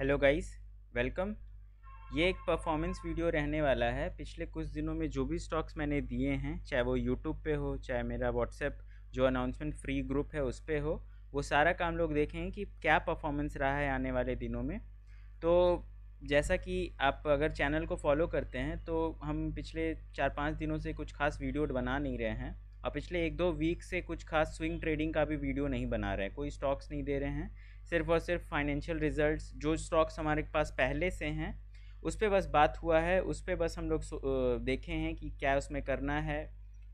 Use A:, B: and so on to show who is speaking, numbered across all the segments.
A: Hello guys, welcome. ये एक performance video रहने वाला है। पिछले कुछ दिनों में जो भी स्टॉक्स मैंने दिए हैं, चाहे वो यूट्यूब पे हो, चाहे मेरा व्हाट्सएप जो अनाउंसमेंट फ्री ग्रुप है उस पे हो, वो सारा काम लोग देखें कि क्या परफॉर्मेंस रहा है आने वाले दिनों में। तो जैसा कि आप अगर चैनल को फॉलो करते हैं तो हम पिछले 4-5 दिनों से कुछ खास वीडियो बना नहीं रहे हैं, और पिछले 1-2 वीक से कुछ खास स्विंग ट्रेडिंग का भी वीडियो नहीं बना रहे हैं। कोई स्टॉक्स नहीं दे रहे हैं, सिर्फ और सिर्फ फाइनेंशियल रिजल्ट्स जो स्टॉक्स हमारे पास पहले से हैं उस पर बस बात हुआ है। उस पर बस हम लोग देखे हैं कि क्या उसमें करना है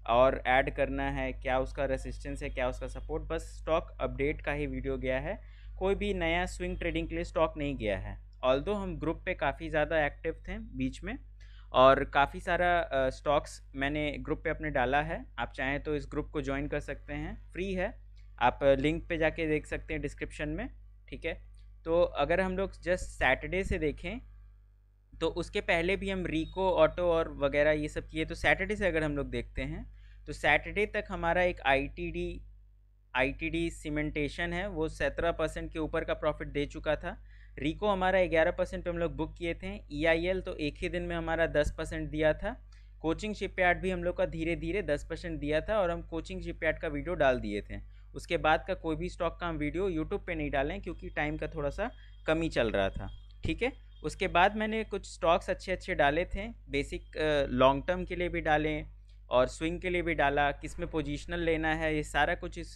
A: और ऐड करना है, क्या उसका रेसिस्टेंस है, क्या उसका सपोर्ट। बस स्टॉक अपडेट का ही वीडियो गया है, कोई भी नया स्विंग ट्रेडिंग के लिए स्टॉक नहीं गया है। ऑल्दो हम ग्रुप पे काफ़ी ज़्यादा एक्टिव थे बीच में, और काफ़ी सारा स्टॉक्स मैंने ग्रुप पे अपने डाला है। आप चाहें तो इस ग्रुप को ज्वाइन कर सकते हैं, फ्री है। आप लिंक पे जाके देख सकते हैं डिस्क्रिप्शन में, ठीक है। तो अगर हम लोग जस्ट सैटरडे से देखें तो उसके पहले भी हम रिको ऑटो और वगैरह ये सब किए। तो सैटरडे से अगर हम लोग देखते हैं तो सैटरडे तक हमारा एक आईटीडी सीमेंटेशन है, वो 17% के ऊपर का प्रॉफिट दे चुका था। रिको हमारा 11% पे हम लोग बुक किए थे। ईआईएल तो एक ही दिन में हमारा 10% दिया था। कोचिंग शिपयार्ड भी हम लोग का धीरे धीरे 10% दिया था, और हम कोचिंग शिपयार्ड का वीडियो डाल दिए थे। उसके बाद का कोई भी स्टॉक का हम वीडियो यूट्यूब पे नहीं डालें क्योंकि टाइम का थोड़ा सा कमी चल रहा था, ठीक है। उसके बाद मैंने कुछ स्टॉक्स अच्छे अच्छे डाले थे, बेसिक लॉन्ग टर्म के लिए भी डाले और स्विंग के लिए भी डाला। किस में पोजीशनल लेना है, ये सारा कुछ इस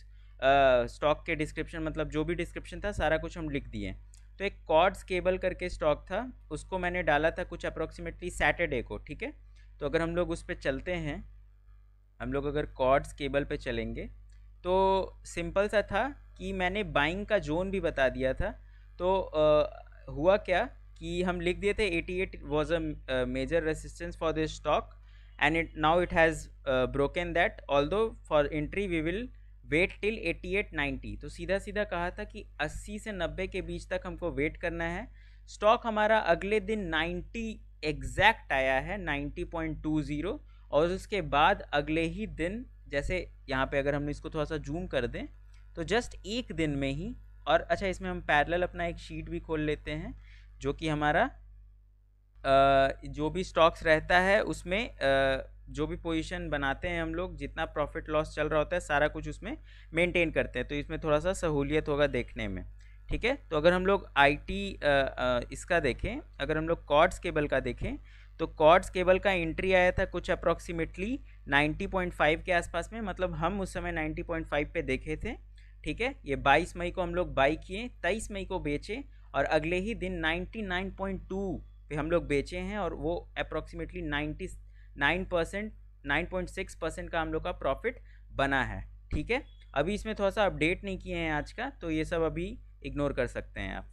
A: स्टॉक के डिस्क्रिप्शन, मतलब जो भी डिस्क्रिप्शन था सारा कुछ हम लिख दिए। तो एक कॉर्ड्स केबल करके स्टॉक था, उसको मैंने डाला था कुछ अप्रोक्सीमेटली सैटरडे को, ठीक है। तो अगर हम लोग उस पर चलते हैं, हम लोग अगर कॉर्ड्स केबल पे चलेंगे तो सिंपल सा था कि मैंने बाइंग का जोन भी बता दिया था। तो हुआ क्या कि हम लिख दिए थे 88 was a major resistance for this stock and it now it has broken that, although for entry we will wait till 88-90। तो सीधा सीधा कहा था कि 80 से 90 के बीच तक हमको वेट करना है। स्टॉक हमारा अगले दिन 90 एग्जैक्ट आया है, 90.20, और उसके बाद अगले ही दिन, जैसे यहाँ पे अगर हम इसको थोड़ा सा जूम कर दें तो जस्ट एक दिन में ही। और अच्छा, इसमें हम पैरेलल अपना एक शीट भी खोल लेते हैं जो कि हमारा जो भी स्टॉक्स रहता है उसमें जो भी पोजीशन बनाते हैं हम लोग, जितना प्रॉफिट लॉस चल रहा होता है सारा कुछ उसमें मेंटेन करते हैं। तो इसमें थोड़ा सा सहूलियत होगा देखने में, ठीक है। तो अगर हम लोग इसका देखें, अगर हम लोग कॉर्ड्स केबल का देखें तो कॉर्ड्स केबल का एंट्री आया था कुछ अप्रॉक्सीमेटली 90.5 के आसपास में, मतलब हम उस समय 90.5 पे देखे थे, ठीक है। ये 22 मई को हम लोग बाई किए, 23 मई को बेचे, और अगले ही दिन 99.2 पे हम लोग बेचे हैं, और वो अप्रॉक्सीमेटली 99%, 9.6% का हम लोग का प्रॉफिट बना है, ठीक है। अभी इसमें थोड़ा सा अपडेट नहीं किए हैं आज का, तो ये सब अभी इग्नोर कर सकते हैं आप।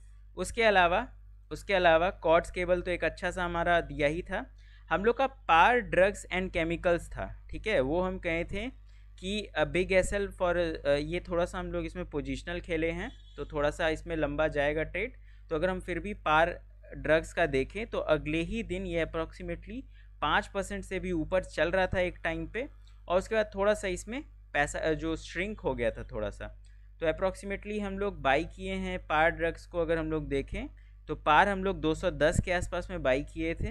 A: उसके अलावा कॉर्ड्स केबल तो एक अच्छा सा हमारा दिया ही था। हम लोग का पार ड्रग्स एंड केमिकल्स था, ठीक है। वो हम कहे थे कि बिग एसएल फॉर, ये थोड़ा सा हम लोग इसमें पोजिशनल खेले हैं तो थोड़ा सा इसमें लंबा जाएगा ट्रेड। तो अगर हम फिर भी पार ड्रग्स का देखें तो अगले ही दिन ये अप्रॉक्सीमेटली 5% से भी ऊपर चल रहा था एक टाइम पे, और उसके बाद थोड़ा सा इसमें पैसा जो श्रिंक हो गया था थोड़ा सा। तो अप्रॉक्सीमेटली हम लोग बाई किए हैं पार ड्रग्स को। अगर हम लोग देखें तो पार हम लोग 210 के आसपास में बाई किए थे,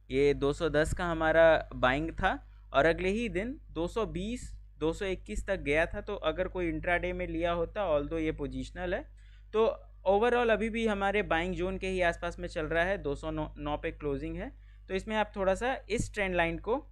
A: ये 210 का हमारा बाइंग था, और अगले ही दिन 220 221 तक गया था। तो अगर कोई इंट्राडे में लिया होता, ऑल्दो ये पोजीशनल है, तो ओवरऑल अभी भी हमारे बाइंग जोन के ही आसपास में चल रहा है, 209 पे क्लोजिंग है। तो इसमें आप थोड़ा सा इस ट्रेंड लाइन को,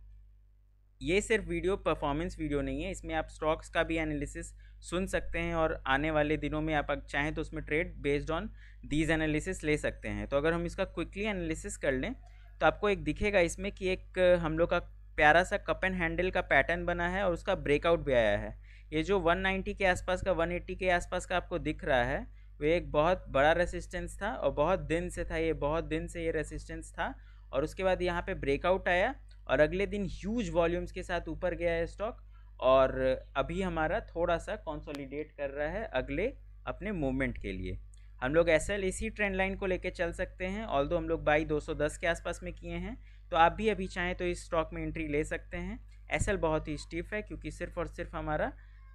A: ये सिर्फ वीडियो परफॉर्मेंस वीडियो नहीं है, इसमें आप स्टॉक्स का भी एनालिसिस सुन सकते हैं, और आने वाले दिनों में आप चाहें तो उसमें trade based on these analysis ले सकते हैं। तो अगर हम इसका क्विकली एनालिसिस कर लें तो आपको एक दिखेगा इसमें कि एक हम लोग का प्यारा सा कप एंड हैंडल का पैटर्न बना है, और उसका ब्रेकआउट भी आया है। ये जो 190 के आसपास का, 180 के आसपास का आपको दिख रहा है, वो एक बहुत बड़ा रेसिस्टेंस था, और बहुत दिन से था, ये बहुत दिन से ये रेसिस्टेंस था। और उसके बाद यहाँ पे ब्रेकआउट आया, और अगले दिन ह्यूज वॉल्यूम्स के साथ ऊपर गया है स्टॉक, और अभी हमारा थोड़ा सा कंसोलिडेट कर रहा है अगले अपने मूवमेंट के लिए। हम लोग एसएल इसी ट्रेंड लाइन को लेके चल सकते हैं, ऑल्दो हम लोग बाई 210 के आसपास में किए हैं। तो आप भी अभी चाहें तो इस स्टॉक में एंट्री ले सकते हैं। एसएल बहुत ही स्टिफ है क्योंकि सिर्फ और सिर्फ हमारा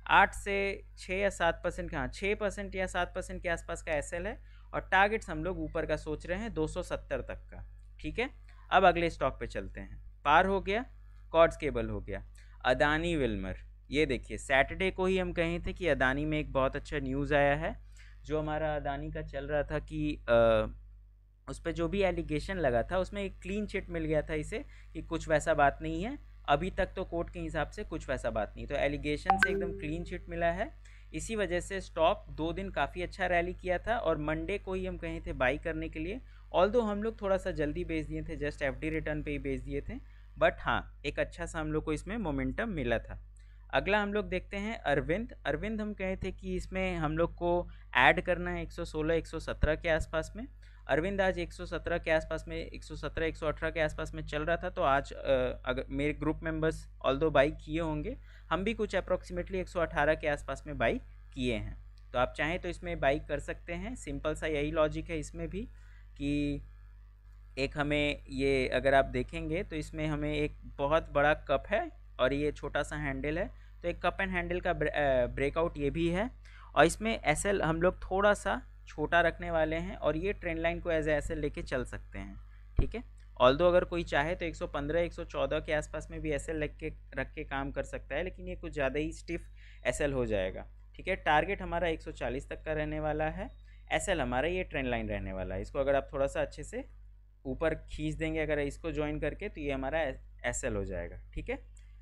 A: 8 से 6 या 7% का, हाँ 6% या 7% के आसपास का एसएल है, और टारगेट्स हम लोग ऊपर का सोच रहे हैं 270 तक का। ठीक है, अब अगले स्टॉक पे चलते हैं। पार हो गया, कॉर्ड्स केबल हो गया, अदानी विल्मर। ये देखिए सैटरडे को ही हम कहे थे कि अदानी में एक बहुत अच्छा न्यूज़ आया है। जो हमारा अदानी का चल रहा था कि उस पर जो भी एलिगेशन लगा था उसमें एक क्लीन चिट मिल गया था इसे कि कुछ वैसा बात नहीं है, अभी तक तो कोर्ट के हिसाब से कुछ वैसा बात नहीं, तो एलिगेशन से एकदम क्लीन चिट मिला है। इसी वजह से स्टॉक 2 दिन काफ़ी अच्छा रैली किया था, और मंडे को ही हम कहे थे बाई करने के लिए। ऑल्दो हम लोग थोड़ा सा जल्दी बेच दिए थे, जस्ट एफडी रिटर्न पे ही बेच दिए थे, बट हाँ एक अच्छा सा हम लोग को इसमें मोमेंटम मिला था। अगला हम लोग देखते हैं अरविंद। अरविंद हम कहे थे कि इसमें हम लोग को ऐड करना है 116 117 के आसपास में। अरविंद आज 117 के आसपास में, 117 118 के आसपास में चल रहा था, तो आज अगर मेरे ग्रुप मेंबर्स ऑल्दो बाई किए होंगे, हम भी कुछ अप्रॉक्सीमेटली 118 के आसपास में बाई किए हैं। तो आप चाहें तो इसमें बाई कर सकते हैं, सिंपल सा यही लॉजिक है इसमें भी कि एक हमें ये अगर आप देखेंगे तो इसमें हमें एक बहुत बड़ा कप है और ये छोटा सा हैंडल है, तो एक कप एंड हैंडल का ब्रेकआउट ये भी है, और इसमें एसएल हम लोग थोड़ा सा छोटा रखने वाले हैं, और ये ट्रेंड लाइन को एज एसएल लेके चल सकते हैं। ठीक है, ऑल्दो अगर कोई चाहे तो 115 114 के आसपास में भी एसएल रख के काम कर सकता है, लेकिन ये कुछ ज़्यादा ही स्टिफ एसएल हो जाएगा। ठीक है, टारगेट हमारा 140 तक का रहने वाला है, एसएल हमारा ये ट्रेंड लाइन रहने वाला है। इसको अगर आप थोड़ा सा अच्छे से ऊपर खींच देंगे अगर इसको ज्वाइन करके, तो ये हमारा एसएल हो जाएगा। ठीक है,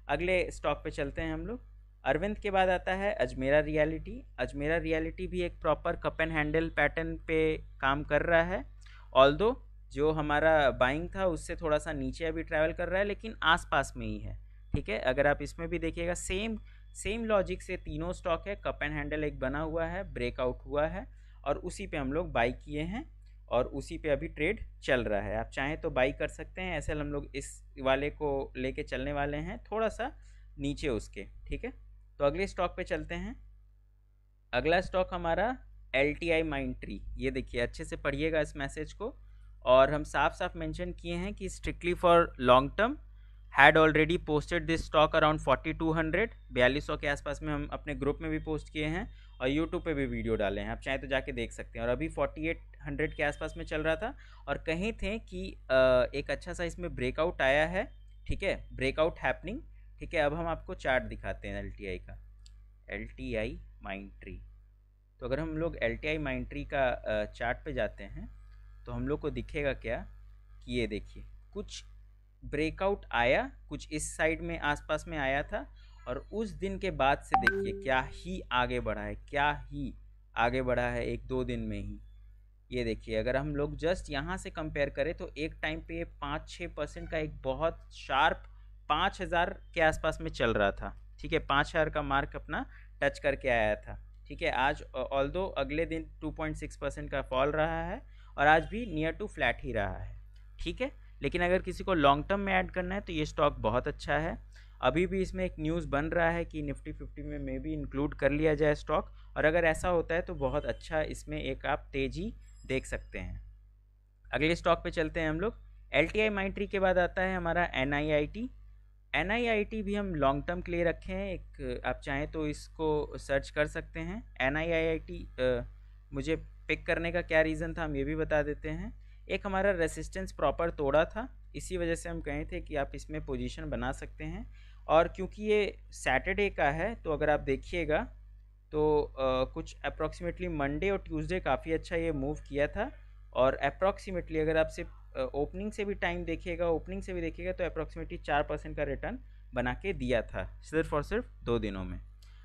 A: अगले स्टॉक पे चलते हैं हम लोग। अरविंद के बाद आता है अजमेरा रियलिटी। अजमेरा रियलिटी भी एक proper cup and handle pattern पे काम कर रहा है, ऑल्दो जो हमारा बाइंग था उससे थोड़ा सा नीचे अभी ट्रैवल कर रहा है, लेकिन आसपास में ही है। ठीक है, अगर आप इसमें भी देखिएगा सेम लॉजिक से तीनों स्टॉक है, कप एंड हैंडल एक बना हुआ है, ब्रेकआउट हुआ है, और उसी पे हम लोग बाई किए हैं, और उसी पे अभी ट्रेड चल रहा है। आप चाहें तो बाई कर सकते हैं, ऐसे हम लोग इस वाले को लेके चलने वाले हैं थोड़ा सा नीचे उसके। ठीक है, तो अगले स्टॉक पे चलते हैं। अगला स्टॉक हमारा LTI माइंट्री। ये देखिए अच्छे से पढ़िएगा इस मैसेज को, और हम साफ साफ मेंशन किए हैं कि strictly for long term, had already posted this stock around 4200 4200 के आसपास में हम अपने ग्रुप में भी पोस्ट किए हैं, और यूट्यूब पे भी वीडियो डाले हैं, आप चाहें तो जाके देख सकते हैं। और अभी 4800 के आसपास में चल रहा था, और कहीं थे कि एक अच्छा सा इसमें ब्रेकआउट आया है। ठीक है, ब्रेकआउट हैपनिंग। ठीक है, अब हम आपको चार्ट दिखाते हैं LTI का, LTI माइंट्री। तो अगर हम लोग LTI माइंट्री का चार्ट पे जाते हैं तो हम लोग को दिखेगा क्या कि ये देखिए कुछ ब्रेकआउट आया, कुछ इस साइड में आसपास में आया था, और उस दिन के बाद से देखिए क्या ही आगे बढ़ा है, क्या ही आगे बढ़ा है 1-2 दिन में ही। ये देखिए अगर हम लोग जस्ट यहाँ से कंपेयर करें तो एक टाइम पे 5-6% का एक बहुत शार्प 5000 के आसपास में चल रहा था। ठीक है, 5000 का मार्क अपना टच करके आया था। ठीक है, आज ऑल्दो अगले दिन 2.6% का फॉल रहा है, और आज भी नियर टू फ्लैट ही रहा है। ठीक है, लेकिन अगर किसी को लॉन्ग टर्म में ऐड करना है तो ये स्टॉक बहुत अच्छा है। अभी भी इसमें एक न्यूज़ बन रहा है कि निफ्टी 50 में मे भी इंक्लूड कर लिया जाए स्टॉक, और अगर ऐसा होता है तो बहुत अच्छा इसमें एक आप तेज़ी देख सकते हैं। अगले स्टॉक पे चलते हैं हम लोग। LTI माइंट्री के बाद आता है हमारा NIIT। NIIT भी हम लॉन्ग टर्म के लिए रखे हैं, एक आप चाहें तो इसको सर्च कर सकते हैं। NIIT मुझे पिक करने का क्या रीज़न था हम ये भी बता देते हैं। एक हमारा रेसिस्टेंस प्रॉपर तोड़ा था, इसी वजह से हम कहे थे कि आप इसमें पोजीशन बना सकते हैं, और क्योंकि ये सैटरडे का है तो अगर आप देखिएगा तो कुछ अप्रॉक्सीमेटली मंडे और ट्यूसडे काफ़ी अच्छा ये मूव किया था, और अप्रॉक्सीमेटली अगर आप सिर्फ ओपनिंग से भी टाइम देखिएगा, ओपनिंग से भी देखिएगा तो अप्रॉक्सीमेटली 4% का रिटर्न बना के दिया था सिर्फ और सिर्फ 2 दिनों में।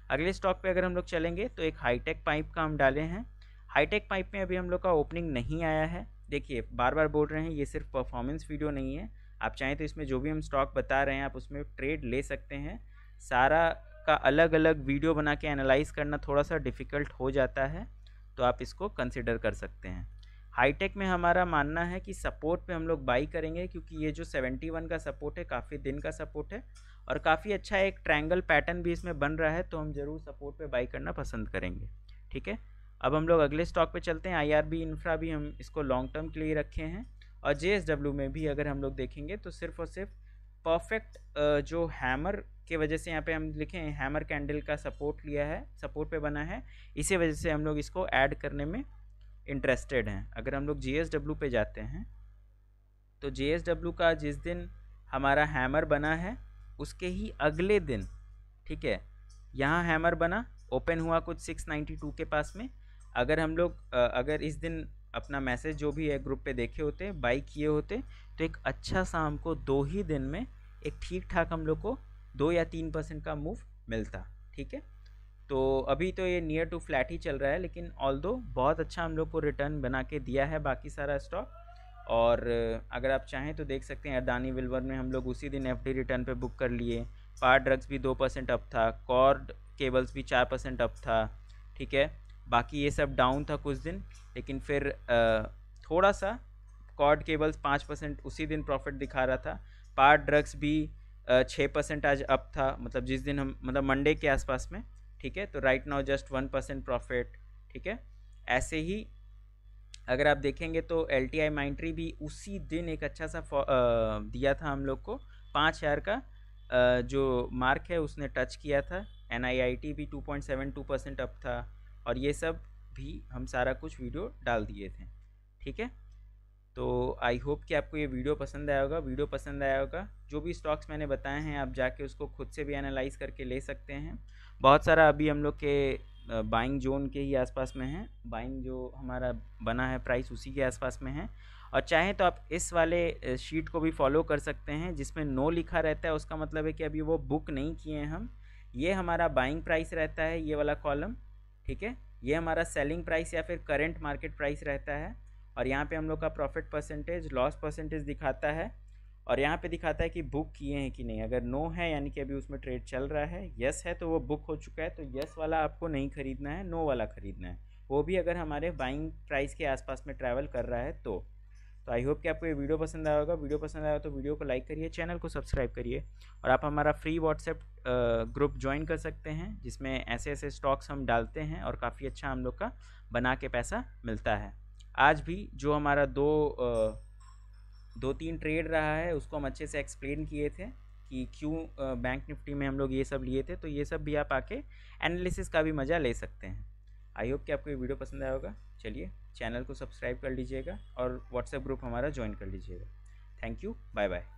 A: अगले स्टॉक पे अगर हम लोग चलेंगे तो एक हाईटेक पाइप का हम डाले हैं। हाईटेक पाइप में अभी हम लोग का ओपनिंग नहीं आया है। देखिए बार बार बोल रहे हैं ये सिर्फ परफॉर्मेंस वीडियो नहीं है, आप चाहें तो इसमें जो भी हम स्टॉक बता रहे हैं आप उसमें ट्रेड ले सकते हैं। सारा का अलग अलग वीडियो बना के एनालाइज करना थोड़ा सा डिफ़िकल्ट हो जाता है, तो आप इसको कंसिडर कर सकते हैं। हाईटेक में हमारा मानना है कि सपोर्ट पे हम लोग बाई करेंगे, क्योंकि ये जो 71 का सपोर्ट है काफ़ी दिन का सपोर्ट है, और काफ़ी अच्छा एक ट्रायंगल पैटर्न भी इसमें बन रहा है, तो हम ज़रूर सपोर्ट पे बाई करना पसंद करेंगे। ठीक है, अब हम लोग अगले स्टॉक पे चलते हैं। IRB इंफ्रा भी हम इसको लॉन्ग टर्म के लिए रखे हैं, और JSW में भी अगर हम लोग देखेंगे तो सिर्फ और सिर्फ परफेक्ट जो हैमर के वजह से यहाँ पे हम लिखे हैं हैमर कैंडल का सपोर्ट लिया है, सपोर्ट पे बना है, इसी वजह से हम लोग इसको ऐड करने में इंटरेस्टेड हैं। अगर हम लोग JSW पे जाते हैं तो JSW का जिस दिन हमारा हैमर बना है उसके ही अगले दिन, ठीक है, यहाँ हैमर बना, ओपन हुआ कुछ 692 के पास में। अगर हम लोग अगर इस दिन अपना मैसेज जो भी है ग्रुप पे देखे होते, बाई किए होते, तो एक अच्छा सा हमको 2 ही दिन में एक ठीक ठाक हम लोग को 2 या 3% का मूव मिलता, ठीक है। तो अभी तो ये नियर टू फ्लैट ही चल रहा है, लेकिन ऑल्दो बहुत अच्छा हम लोग को रिटर्न बना के दिया है बाकी सारा स्टॉक। और अगर आप चाहें तो देख सकते हैं अडानी विल्वर में हम लोग उसी दिन FD रिटर्न पे बुक कर लिए। पावर ड्रग्स भी 2% अप था, कॉर्ड केबल्स भी 4% अप था, ठीक है। बाकी ये सब डाउन था कुछ दिन, लेकिन फिर थोड़ा सा कॉर्ड केबल्स 5% उसी दिन प्रॉफिट दिखा रहा था। पावर ड्रग्स भी 6% आज अप था, मतलब जिस दिन हम मतलब मंडे के आसपास में, ठीक है। तो राइट नाउ जस्ट 1% प्रॉफिट, ठीक है। ऐसे ही अगर आप देखेंगे तो LTI माइंट्री भी उसी दिन एक अच्छा सा दिया था हम लोग को 5000 का जो मार्क है उसने टच किया था। NIIT भी 2.72% अप था, और ये सब भी हम सारा कुछ वीडियो डाल दिए थे, ठीक है। तो आई होप कि आपको ये वीडियो पसंद आया होगा। वीडियो पसंद आया होगा, जो भी स्टॉक्स मैंने बताए हैं आप जाके उसको खुद से भी एनालाइज करके ले सकते हैं। बहुत सारा अभी हम लोग के बाइंग जोन के ही आसपास में है, बाइंग जो हमारा बना है प्राइस उसी के आसपास में है। और चाहें तो आप इस वाले शीट को भी फॉलो कर सकते हैं जिसमें नो लिखा रहता है, उसका मतलब है कि अभी वो बुक नहीं किए हैं हम। ये हमारा बाइंग प्राइस रहता है, ये वाला कॉलम, ठीक है। ये हमारा सेलिंग प्राइस या फिर करंट मार्केट प्राइस रहता है। और यहाँ पे हम लोग का प्रॉफिट परसेंटेज, लॉस परसेंटेज दिखाता है, और यहाँ पे दिखाता है कि बुक किए हैं कि नहीं। अगर नो है यानी कि अभी उसमें ट्रेड चल रहा है, यस है तो वो बुक हो चुका है, तो यस वाला आपको नहीं खरीदना है, नो वाला खरीदना है, वो भी अगर हमारे बाइंग प्राइस के आसपास में ट्रैवल कर रहा है तो। आई होप कि आपको ये वीडियो पसंद आया होगा। वीडियो पसंद आया तो वीडियो को लाइक करिए, चैनल को सब्सक्राइब करिए, और आप हमारा फ्री व्हाट्सएप ग्रुप ज्वाइन कर सकते हैं जिसमें ऐसे ऐसे स्टॉक्स हम डालते हैं और काफ़ी अच्छा हम लोग का बना के पैसा मिलता है। आज भी जो हमारा 2-3 ट्रेड रहा है उसको हम अच्छे से एक्सप्लेन किए थे कि क्यों बैंक निफ्टी में हम लोग ये सब लिए थे, तो ये सब भी आप आके एनालिसिस का भी मज़ा ले सकते हैं। आई होप कि आपको ये वीडियो पसंद आया होगा। चलिए, चैनल को सब्सक्राइब कर लीजिएगा और व्हाट्सएप ग्रुप हमारा ज्वाइन कर लीजिएगा। Thank you, bye bye.